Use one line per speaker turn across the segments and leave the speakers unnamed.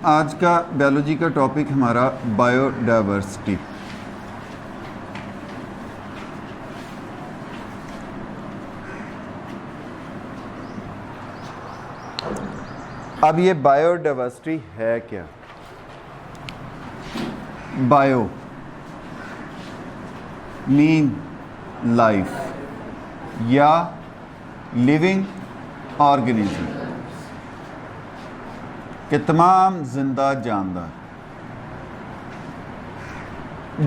आज का बायोलॉजी का टॉपिक हमारा बायोडाइवर्सिटी। अब ये बायोडाइवर्सिटी है क्या? बायो मीन लाइफ या लिविंग ऑर्गेनिज्म के तमाम जिंदा जानदार।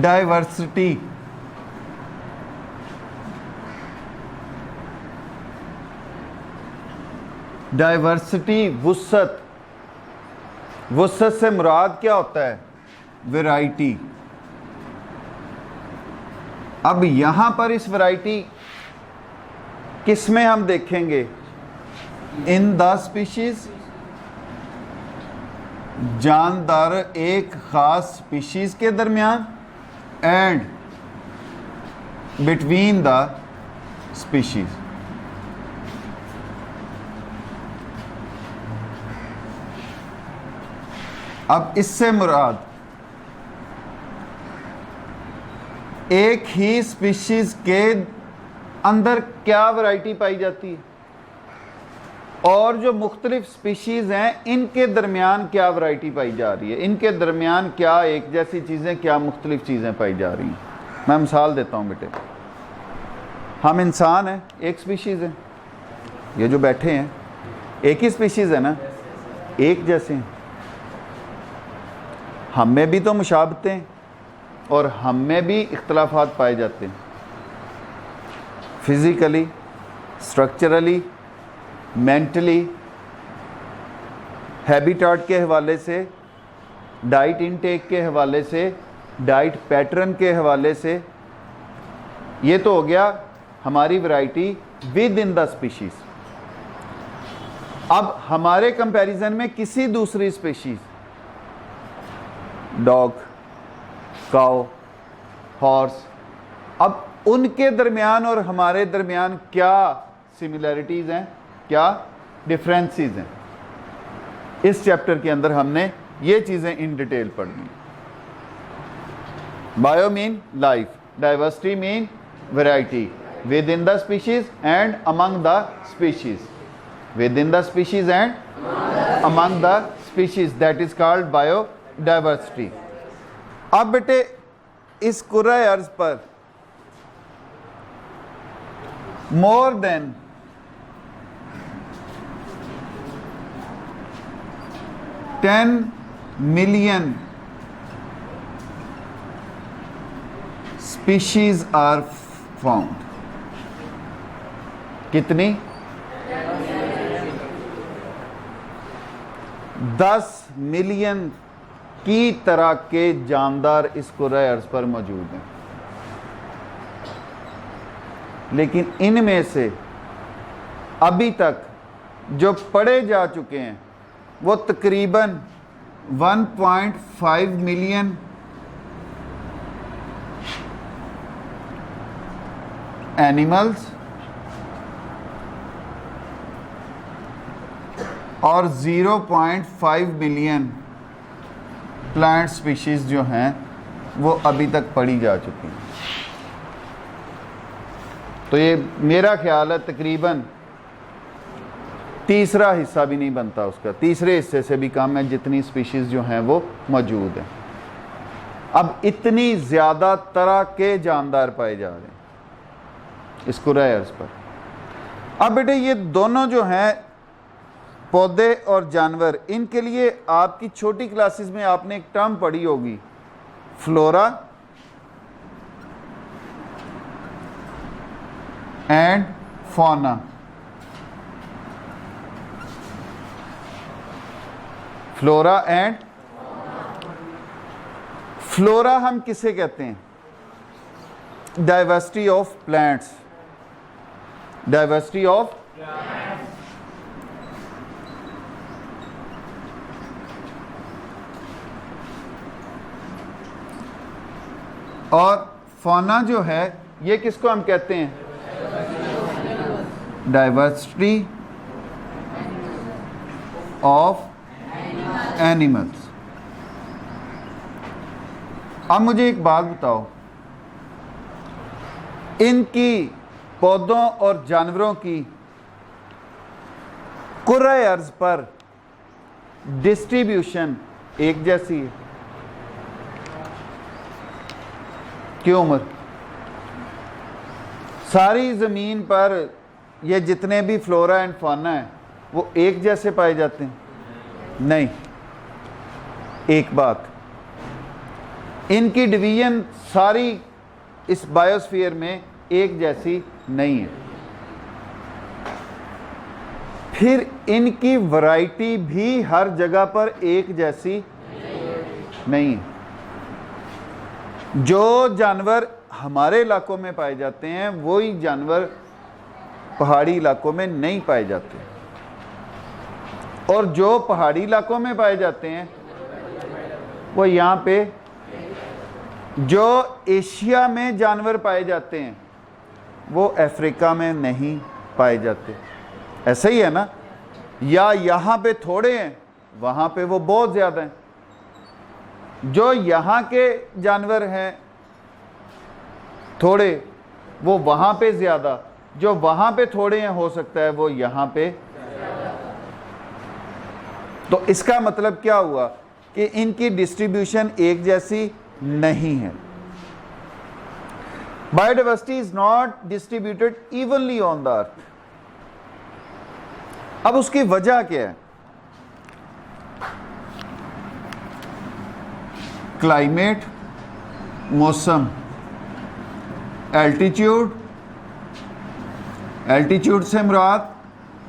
डाइवर्सिटी वुसअत से मुराद क्या होता है? वैरायटी। अब यहां पर इस वैरायटी किसमें हम देखेंगे? इन द स्पीशीज, जानदार एक खास स्पीशीज के दरमियान, एंड बिटवीन द स्पीशीज। अब इससे मुराद एक ही स्पीशीज के अंदर क्या वैरायटी पाई जाती है और जो मुख्तलिफ स्पीशीज हैं इनके दरमियान क्या वैरायटी पाई जा रही है, इनके दरमियान क्या एक जैसी चीज़ें, क्या मुख्तलिफ चीज़ें पाई जा रही हैं। मैं मिसाल देता हूँ बेटे। हम इंसान हैं, एक स्पीशीज़ है। ये जो बैठे हैं एक ही स्पीशीज़ है ना, एक जैसे हैं। हम में भी तो मुशाबतें और हम में भी इख्तलाफात पाए जाते हैं, फिज़िकली, स्ट्रक्चरली, मेंटली, हैबिटेट के हवाले से, डाइट इनटेक के हवाले से, डाइट पैटर्न के हवाले से। ये तो हो गया हमारी variety within the species. अब हमारे कंपैरिजन में किसी दूसरी स्पीशीज, डॉग, काऊ, हॉर्स, अब उनके दरमियान और हमारे दरमियान क्या सिमिलैरिटीज़ हैं, क्या डिफरेंसेस हैं। इस चैप्टर के अंदर हमने ये चीज़ें इन डिटेल पढ़नी। Bio mean life, diversity mean variety, within the species and among the species, within the species and among the species, that is called biodiversity. अब बेटे इस कुर्रे अर्ज पर more than 10 million species are found. कितनी? 10 million की तरह के जानदार इस कुर्रे अर्ज पर मौजूद हैं। लेकिन इनमें से अभी तक जो पढ़े जा चुके हैं वो तकरीबन 1.5 मिलियन एनिमल्स और 0.5 मिलियन प्लांट स्पीशीज जो हैं वो अभी तक पढ़ी जा चुकी हैं। तो ये मेरा ख्याल है तकरीबन तीसरा हिस्सा भी नहीं बनता उसका, तीसरे हिस्से से भी कम है जितनी स्पीशीज जो हैं वो मौजूद हैं। अब इतनी ज़्यादा तरह के जानदार पाए जा रहे हैं इस कुर्रे अर्ज़ पर। अब बेटे ये दोनों जो हैं पौधे और जानवर, इनके लिए आपकी छोटी क्लासेस में आपने एक टर्म पढ़ी होगी, flora and fauna. Flora and flora हम किसे कहते हैं? Diversity of plants, diversity of और फौना जो है ये किसको हम कहते हैं? Diversity of animals. अब मुझे एक बात बताओ, इनकी पौधों और जानवरों की कुर्रे अर्ज पर डिस्ट्रीब्यूशन एक जैसी है? क्यों उमर? सारी ज़मीन पर ये जितने भी फ्लोरा एंड फौना है वो एक जैसे पाए जाते हैं? नहीं। एक बात, इनकी डिवीजन सारी इस बायोस्फीयर में एक जैसी नहीं है। फिर इनकी वैरायटी भी हर जगह पर एक जैसी नहीं है। जो जानवर हमारे इलाकों में पाए जाते हैं वही जानवर पहाड़ी इलाकों में नहीं पाए जाते, और जो पहाड़ी इलाकों में पाए जाते हैं वो यहाँ पे, जो एशिया में जानवर पाए जाते हैं वो अफ्रीका में नहीं पाए जाते। ऐसा ही है ना? या यहाँ पे थोड़े हैं, वहाँ पे वो बहुत ज़्यादा हैं। जो यहाँ के जानवर हैं थोड़े, वो वहाँ पे ज़्यादा, जो वहाँ पे थोड़े हैं हो सकता है वो यहाँ पे। तो इसका मतलब क्या हुआ कि इनकी डिस्ट्रीब्यूशन एक जैसी नहीं है। Biodiversity is not distributed evenly on the earth. अब उसकी वजह क्या है? क्लाइमेट, मौसम, एल्टीट्यूड, एल्टीट्यूड से मुराद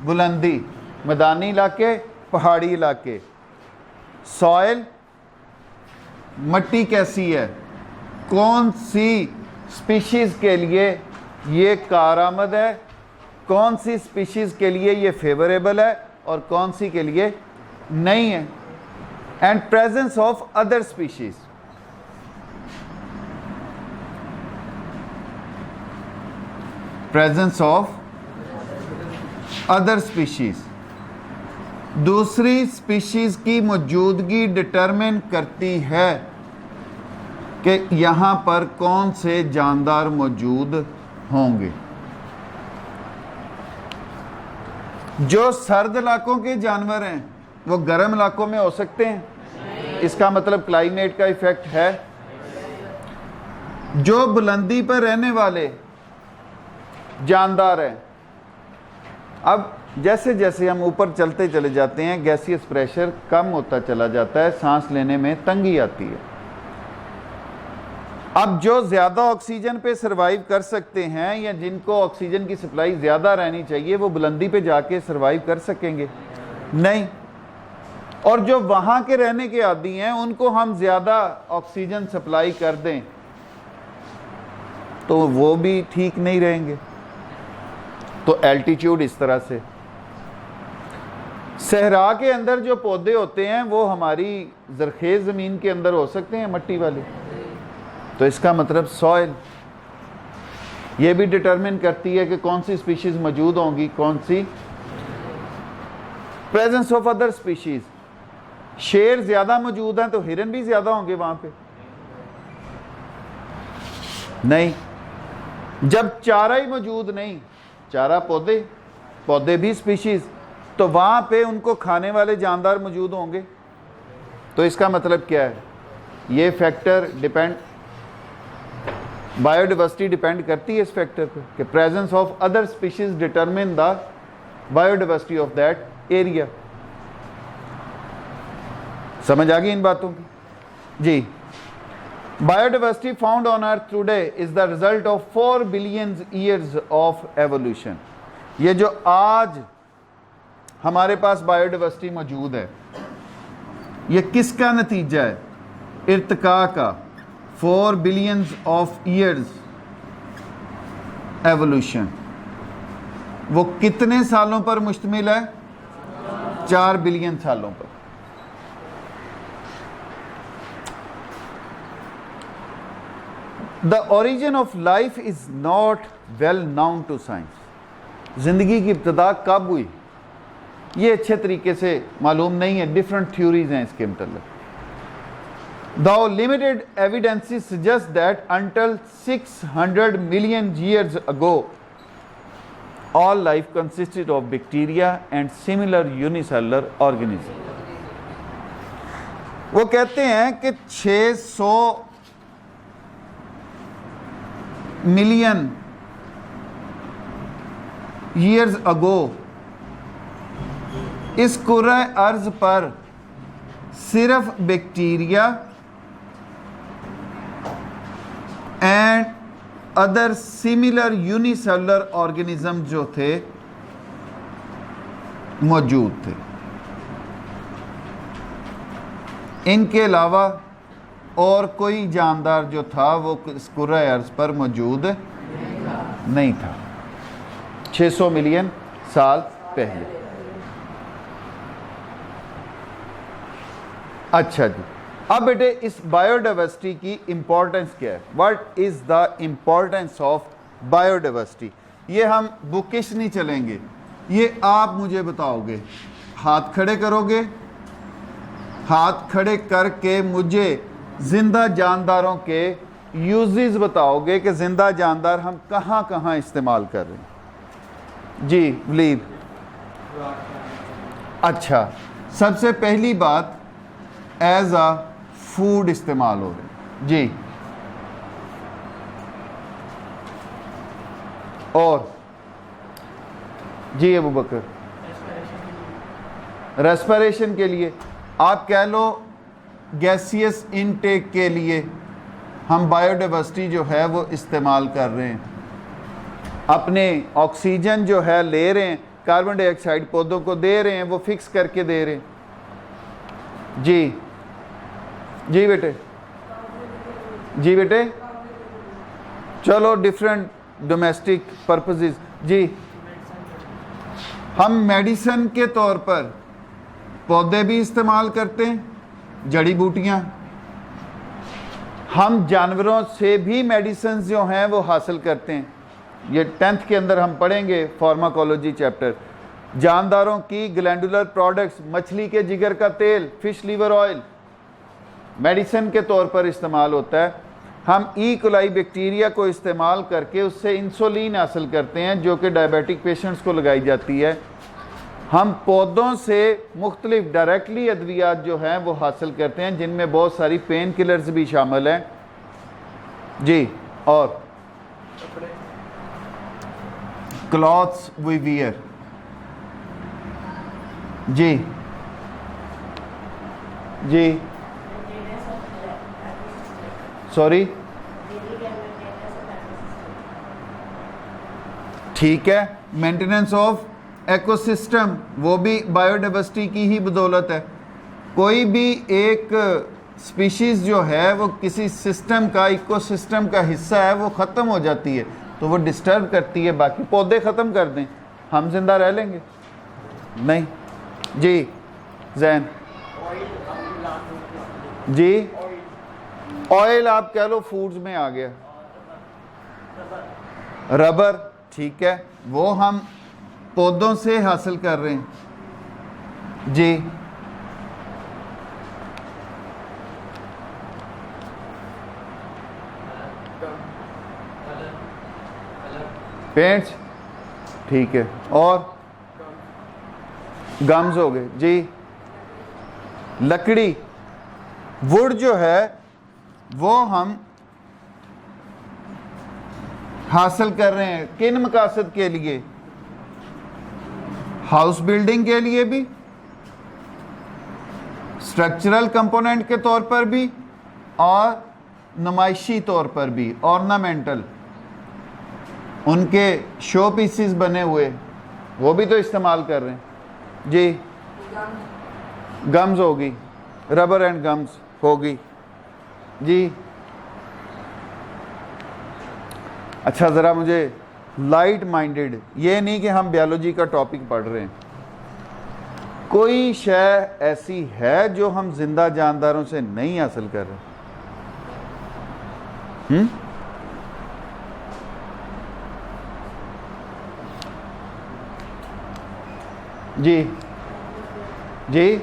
बुलंदी, मैदानी इलाके, पहाड़ी इलाके, सॉइल, मट्टी कैसी है, कौन सी स्पीशीज़ के लिए ये कारआमद है, कौन सी स्पीशीज़ के लिए ये फेवरेबल है और कौन सी के लिए नहीं है, and presence of other species. Presence of other species दूसरी स्पीशीज़ की मौजूदगी डिटरमिन करती है कि यहाँ पर कौन से जानदार मौजूद होंगे। जो सर्द इलाकों के जानवर हैं वो गर्म इलाकों में हो सकते हैं, इसका मतलब क्लाइमेट का इफेक्ट है। जो बुलंदी पर रहने वाले जानदार हैं, अब जैसे जैसे हम ऊपर चलते चले जाते हैं गैसियस प्रेशर कम होता चला जाता है, सांस लेने में तंगी आती है। अब जो ज़्यादा ऑक्सीजन पे सरवाइव कर सकते हैं या जिनको ऑक्सीजन की सप्लाई ज़्यादा रहनी चाहिए वो बुलंदी पे जाके सरवाइव कर सकेंगे? नहीं। और जो वहाँ के रहने के आदी हैं उनको हम ज़्यादा ऑक्सीजन सप्लाई कर दें तो वो भी ठीक नहीं रहेंगे। तो एल्टीट्यूड इस तरह से। सहरा के अंदर जो पौधे होते हैं वो हमारी ज़रखेज़ ज़मीन के अंदर हो सकते हैं, मट्टी वाले, तो इसका मतलब सॉइल ये भी डिटरमिन करती है कि कौन सी स्पीशीज़ मौजूद होंगी, कौन सी। प्रेजेंस ऑफ अदर स्पीशीज़, शेर ज़्यादा मौजूद हैं तो हिरन भी ज़्यादा होंगे वहाँ पे? नहीं। जब चारा ही मौजूद नहीं, चारा पौधे, पौधे भी स्पीशीज़, तो वहाँ पे उनको खाने वाले जानदार मौजूद होंगे। तो इसका मतलब क्या है? ये फैक्टर डिपेंड, बायोडाइवर्सिटी डिपेंड करती है इस फैक्टर पे कि presence of other species determine the biodiversity of that area. समझ आ गई इन बातों की? जी। Biodiversity found on earth today is the result of 4 billion years of evolution. ये जो आज हमारे पास बायोडाइवर्सिटी मौजूद है ये किसका नतीजा है? इर्तिका का। 4 बिलियन ऑफ ईयर्स एवोल्यूशन। वो कितने सालों पर मुश्तमिल है? 4 बिलियन सालों पर। The origin of life is not well known to science. जिंदगी की इब्तिदा कब हुई ये अच्छे तरीके से मालूम नहीं है, डिफरेंट थ्योरीज हैं इसके मतलब। Though limited evidences suggest that until 600 million years ago, all life consisted of bacteria and similar unicellular organisms. वो कहते हैं कि 600 मिलियन ईयर्स अगो इस कुर्रा अर्ज पर सिर्फ bacteria and other similar unicellular organism जो थे मौजूद थे। इनके अलावा और कोई जानदार जो था वो इस कुर्रा अर्ज पर मौजूद नहीं था 600 मिलियन साल पहले। अच्छा जी, अब बेटे इस बायोडाइवर्सिटी की इंपॉर्टेंस क्या है? What is the importance of biodiversity? ये हम बुकिश नहीं चलेंगे, ये आप मुझे बताओगे। हाथ खड़े करोगे, हाथ खड़े करके मुझे जिंदा जानदारों के यूजेस बताओगे कि जिंदा जानदार हम कहाँ कहाँ इस्तेमाल कर रहे हैं। जी वलीद। अच्छा, सबसे पहली बात एज अ फूड इस्तेमाल हो रहे। जी, और जी अबू बकर रेस्पिरेशन के लिए, आप कह लो गैसियस इनटेक के लिए हम बायोडाइवर्सिटी जो है वो इस्तेमाल कर रहे हैं। अपने ऑक्सीजन जो है ले रहे हैं, कार्बन डाइऑक्साइड पौधों को दे रहे हैं, वो फिक्स करके दे रहे हैं। जी जी बेटे, जी बेटे, चलो डिफरेंट डोमेस्टिक पर्पसेस। जी, हम मेडिसिन के तौर पर पौधे भी इस्तेमाल करते हैं, जड़ी बूटियां। हम जानवरों से भी मेडिसिन जो हैं वो हासिल करते हैं। ये 10th के अंदर हम पढ़ेंगे फार्माकोलॉजी चैप्टर। जानदारों की ग्लैंडुलर प्रोडक्ट्स, मछली के जिगर का तेल, फिश लीवर ऑयल मेडिसिन के तौर पर इस्तेमाल होता है। हम ई कोलाई बैक्टीरिया को इस्तेमाल करके उससे इंसुलिन हासिल करते हैं जो कि डायबिटिक पेशेंट्स को लगाई जाती है। हम पौधों से मुख्तलिफ डायरेक्टली अद्वियात जो हैं वो हासिल करते हैं, जिनमें बहुत सारी पेन किलर्स भी शामिल हैं। जी, और क्लॉथ्स वी वियर। जी जी, सॉरी, ठीक है, मेंटेनेंस ऑफ इकोसिस्टम, वो भी बायोडाइवर्सिटी की ही बदौलत है। कोई भी एक स्पीशीज़ जो है वो किसी सिस्टम का, इकोसिस्टम का हिस्सा है, वो ख़त्म हो जाती है तो वो डिस्टर्ब करती है। बाकी पौधे ख़त्म कर दें, हम जिंदा रह लेंगे? नहीं। जी जैन। जी, ऑयल आप कह लो फूड्स में आ गया। रबर, ठीक है, वो हम पौधों से हासिल कर रहे हैं। जी, पेंट्स, ठीक है, और गम्स हो गए। जी, लकड़ी, वुड जो है वो हम हासिल कर रहे हैं किन मकासद के लिए? हाउस बिल्डिंग के लिए भी, स्ट्रक्चरल कंपोनेंट के तौर पर भी, और नुमाइशी तौर पर भी, ऑर्नामेंटल, उनके शो पीसेस बने हुए वो भी तो इस्तेमाल कर रहे हैं। जी, गम्स होगी, रबर एंड गम्स होगी। जी, अच्छा, ज़रा मुझे लाइट माइंडेड, ये नहीं कि हम बायोलॉजी का टॉपिक पढ़ रहे हैं, कोई शय ऐसी है जो हम जिंदा जानदारों से नहीं हासिल कर रहे? जी जी,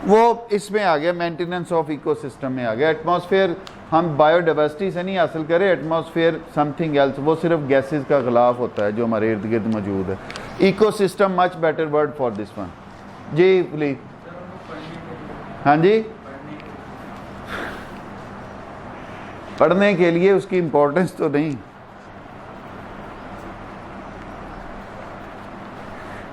वो इसमें आ गया, मेंटेनेंस ऑफ इकोसिस्टम में आ गया। एटमॉस्फेयर हम बायोडाइवर्सिटी से नहीं हासिल करें, एटमॉस्फेयर समथिंग एल्स, वो सिर्फ गैसेस का गिलाफ होता है जो हमारे इर्द गिर्द मौजूद है। Ecosystem much better word for this one. जी प्लीज। हाँ जी, पढ़ने के लिए उसकी इम्पोर्टेंस तो नहीं।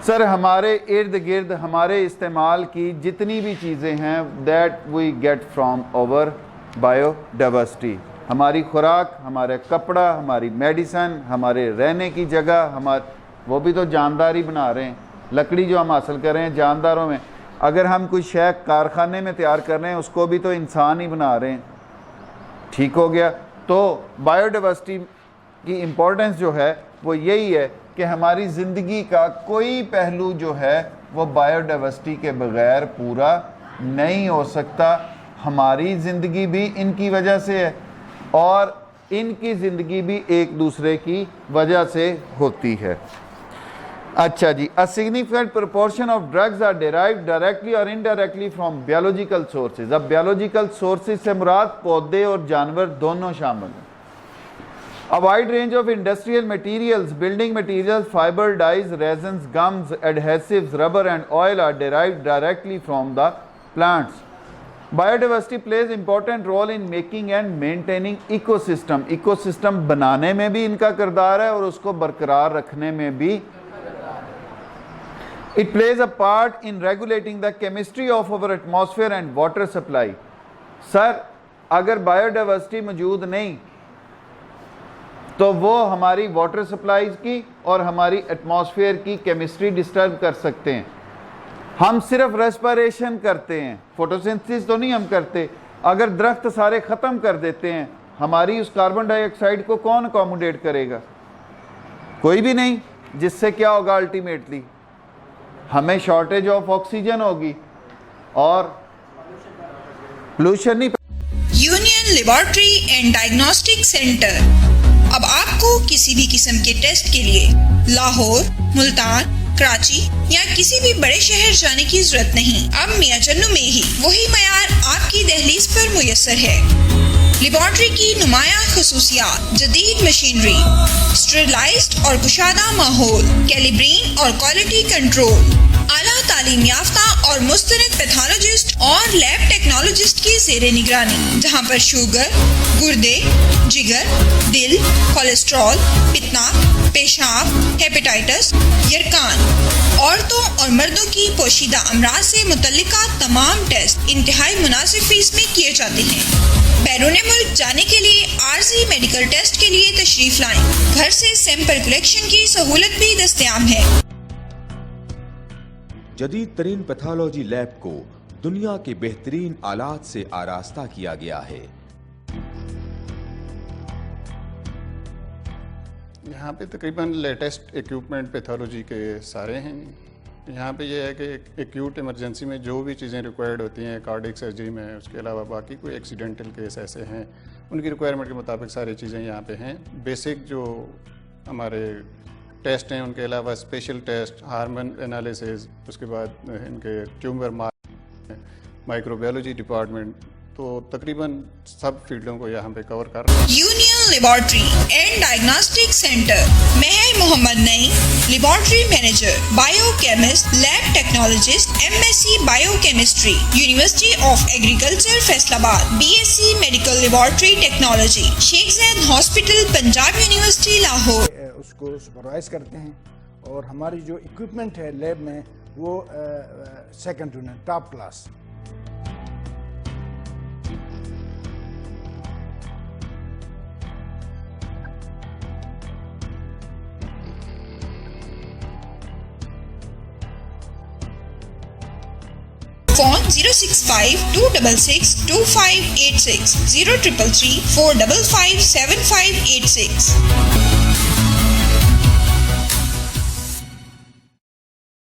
सर हमारे इर्द गिर्द हमारे इस्तेमाल की जितनी भी चीज़ें हैं that we get from our biodiversity, हमारी खुराक, हमारे कपड़ा, हमारी मेडिसन, हमारे रहने की जगह, वो भी तो जानदार ही बना रहे हैं। लकड़ी जो हम हासिल कर रहे हैं जानदारों में, अगर हम कोई शय कारखाने में तैयार कर रहे हैं उसको भी तो इंसान ही बना रहे हैं। ठीक हो गया। तो बायोडाइवर्सिटी की इम्पोर्टेंस जो है वो यही है कि हमारी ज़िंदगी का कोई पहलू जो है वो बायोडाइवर्सिटी के बग़ैर पूरा नहीं हो सकता। हमारी ज़िंदगी भी इनकी वजह से है और इनकी ज़िंदगी भी एक दूसरे की वजह से होती है। अच्छा जी, a significant proportion of drugs are derived directly और इनडायरेक्टली फ्रॉम बायोलॉजिकल सोर्सेज। अब बायोलॉजिकल सोर्सेज से मुराद पौधे और जानवर दोनों शामिल हैं। A wide range of industrial materials, building materials, fiber, dyes, resins, gums, adhesives, rubber and oil are derived directly from the plants. Biodiversity plays important role in making and maintaining ecosystem. Ecosystem बनाने में भी इनका किरदार है और उसको बरकरार रखने में भी। It plays a part in regulating the chemistry of our atmosphere and water supply. Sir अगर बायोडाइवर्सिटी मौजूद नहीं तो वो हमारी वाटर सप्लाईज की और हमारी एटमॉस्फेयर की केमिस्ट्री डिस्टर्ब कर सकते हैं। हम सिर्फ रेस्पिरेशन करते हैं, फोटोसिंथेसिस तो नहीं हम करते। अगर दरख्त सारे ख़त्म कर देते हैं, हमारी उस कार्बन डाइऑक्साइड को कौन अकोमोडेट करेगा? कोई भी नहीं। जिससे क्या होगा? अल्टीमेटली हमें शॉर्टेज ऑफ ऑक्सीजन होगी और पोल्यूशन नहीं।
Union laboratory and diagnostic centre. अब आपको किसी भी किस्म के टेस्ट के लिए लाहौर, मुल्तान, कराची या किसी भी बड़े शहर जाने की जरूरत नहीं। अब मियां चन्नू में ही वही मयार आपकी दहलीज पर मुयस्सर है। लेबोरेटरी की नुमाया खसूसियात, जदीद मशीनरी, स्टेरिलाइज्ड और कुशादा माहौल, कैलिब्रीन और क्वालिटी कंट्रोल, आला तालीम याफ्ता और मुस्तनद पैथोलॉजिस्ट और लैब टेक्नोलॉजिस्ट की ज़ेरे निगरानी, जहां पर शुगर, गुर्दे, जिगर, दिल, कोलेस्ट्रॉल, पित्ना, पेशाब, हेपेटाइटिस, यरकान, औरतों और मर्दों की पोशीदा अमराज से मुतल्लिका तमाम टेस्ट इंतहाई मुनासिब फीस में किए जाते हैं। बैरून मुल्क जाने के लिए आर्जी मेडिकल टेस्ट के लिए तशरीफ लाएं। घर से सैंपल कलेक्शन की सहूलत भी दस्तयाब है।
जदीद तरीन पैथोलॉजी लैब को दुनिया के बेहतरीन आलात से आरास्ता किया गया है।
यहाँ पे तकरीबन लेटेस्ट इक्विपमेंट पैथोलॉजी के सारे हैं। यहाँ पे ये है कि एक्यूट इमरजेंसी में जो भी चीज़ें रिक्वायर्ड होती हैं कार्डियक सर्जरी में, उसके अलावा बाकी कोई एक्सीडेंटल केस ऐसे हैं उनकी रिक्वायरमेंट के मुताबिक सारी चीज़ें यहाँ पे हैं। बेसिक जो हमारे टेस्ट हैं उनके अलावा स्पेशल टेस्ट, हार्मोन एनालिसिस, उसके बाद इनके ट्यूमर माइक्रोबायोलॉजी डिपार्टमेंट, तो तकरीबन सब फील्डों को यहाँ पे कवर कर रहे हैं।
Union laboratory and diagnostic centre, Mehar Mohammad Naeem, laboratory manager, biochemist, lab technologist, MSc biochemistry, university of agriculture Faisalabad, BSc medical laboratory technology, Sheikh Zayed hospital, Punjab university Lahore.
उसको सुपरवाइज करते हैं और हमारी जो इक्विपमेंट है लैब में वो second to none, top class.
Phone 065-266-2586, 0333-455-7586।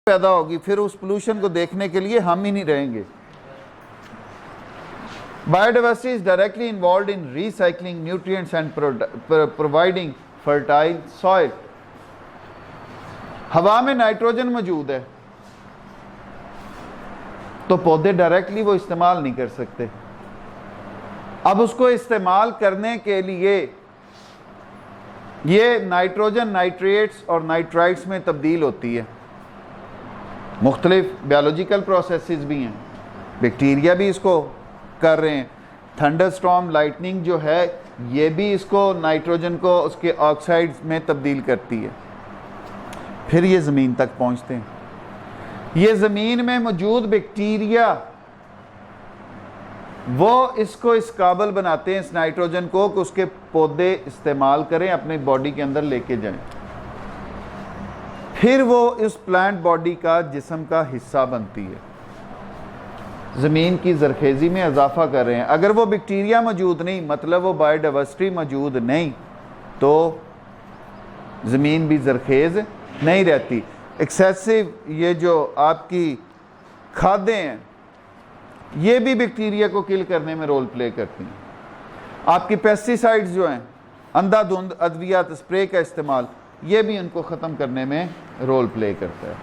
पैदा होगी, फिर उस पोल्यूशन को देखने के लिए हम ही नहीं रहेंगे। Biodiversity is directly involve in recycling nutrients and providing fertile soil. हवा में नाइट्रोजन मौजूद है, तो पौधे डायरेक्टली वो इस्तेमाल नहीं कर सकते। अब उसको इस्तेमाल करने के लिए ये नाइट्रोजन नाइट्रेट्स और नाइट्राइट्स में तब्दील होती है। मुख्तलिफ बायोलॉजिकल प्रोसेसेस भी हैं, बैक्टीरिया भी इसको कर रहे हैं। थंडरस्टॉर्म लाइटनिंग जो है ये भी इसको नाइट्रोजन को उसके ऑक्साइड्स में तब्दील करती है, फिर ये ज़मीन तक पहुंचते हैं। ये ज़मीन में मौजूद बैक्टीरिया वो इसको इस काबिल बनाते हैं, इस नाइट्रोजन को, कि उसके पौधे इस्तेमाल करें, अपने बॉडी के अंदर लेके जाएं, फिर वो इस प्लांट बॉडी का जिस्म का हिस्सा बनती है, ज़मीन की ज़रखेज़ी में इजाफा कर रहे हैं। अगर वो बैक्टीरिया मौजूद नहीं, मतलब वो बायोडाइवर्सिटी मौजूद नहीं, तो ज़मीन भी ज़रखेज़ नहीं रहती। एक्सेसिव ये जो आपकी खादें हैं ये भी बैक्टीरिया को किल करने में रोल प्ले करती हैं। आपकी पेस्टिसाइड्स जो हैं, अंधाधुंध अद्वियात स्प्रे का इस्तेमाल, ये भी उनको ख़त्म करने में रोल प्ले करता है।